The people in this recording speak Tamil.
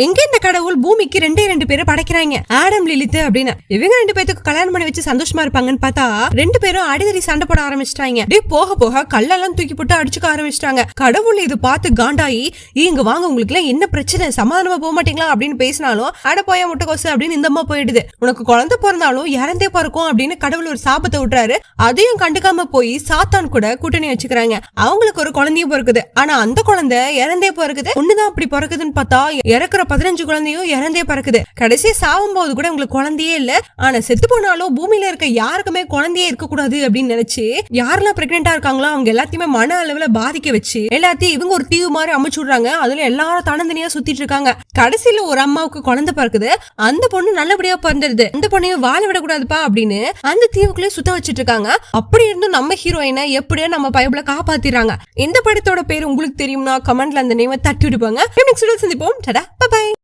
எங்க இந்த கடவுள் பூமிக்கு ரெண்டு பேரை படைக்கிறாங்க, ஆடம் லிலித் அப்படின்னு. இவங்க 2 பேத்துக்கு கல்யாணம் பண்ணி வச்சு சந்தோஷமா இருப்பாங்கன்னு பார்த்தா 2 பேரும் அடிதடி சண்டை போட ஆரம்பிச்சிட்டாங்க. போக போக கல்லெல்லாம் தூக்கி போட்டு அடிச்சுக்க ஆரம்பிச்சிட்டாங்க. கடவுள் இது பார்த்து காண்டாயி, இங்க வாங்க உங்களுக்கு எல்லாம் என்ன பிரச்சனை, சமாதானமா போக மாட்டீங்களா அப்படின்னு பேசினாலும் அட போய முட்டைக்கோசு அப்படின்னு இந்த அம்மா போயிடுது. உனக்கு குழந்தை பிறந்தாலும் இறந்தே பிறக்கும் அப்படின்னு கடவுள் ஒரு சாபத்தை விட்டுறாரு. அதையும் கண்டுக்காம போய் சாத்தான் கூட கூட்டணி வச்சுக்கிறாங்க. அவங்களுக்கு ஒரு குழந்தையும் பிறக்குது. ஆனா அந்த குழந்தை இறந்தே பிறக்குது. ஒண்ணுதான் அப்படி பிறக்குதுன்னு பார்த்தா இறக்குற 15 குழந்தையும் இறந்தே பிறக்குது. கடைசியா சாவும் போது கூட உங்களுக்கு குழந்தையே இல்ல. ஆனா செத்து போனாலும் பூமியில இருக்க யாருக்குமே குழந்தையே இருக்க கூடாது அப்படின்னு நினைச்சு யாரெல்லாம் பிரெக்னெண்டா இருக்காங்களோ அவங்க எல்லாத்தையுமே மன அளவுல பாதிக்க வச்சு எல்லாத்தையும் இவங்க ஒரு தீவு மாதிரி அமைச்சு விடுறாங்க. அதுல எல்லாரும் தனந்தனியா சுத்திட்டு இருக்காங்க. கடைசியில ஒரு அம்மாவுக்கு குழந்தை பிறக்குது. அந்த பொண்ணு நல்லபடியா பிறந்துருது. அந்த பொண்ணையும் வாழ விடக்கூடாதுப்பா அப்படின்னு அந்த தீவுக்குள்ளே சுத்த வச்சிட்டு இருக்காங்க. அப்படி இருந்தும் நம்ம ஹீரோயினை எப்படியோ நம்ம பைபிள காப்பாத்திடுறாங்க. இந்த படத்தோட பேர் உங்களுக்கு தெரியும்னா கமெண்ட்ல அந்த நேமை தட்டி விடுப்பாங்க. சந்திப்போம். Tata, bye by.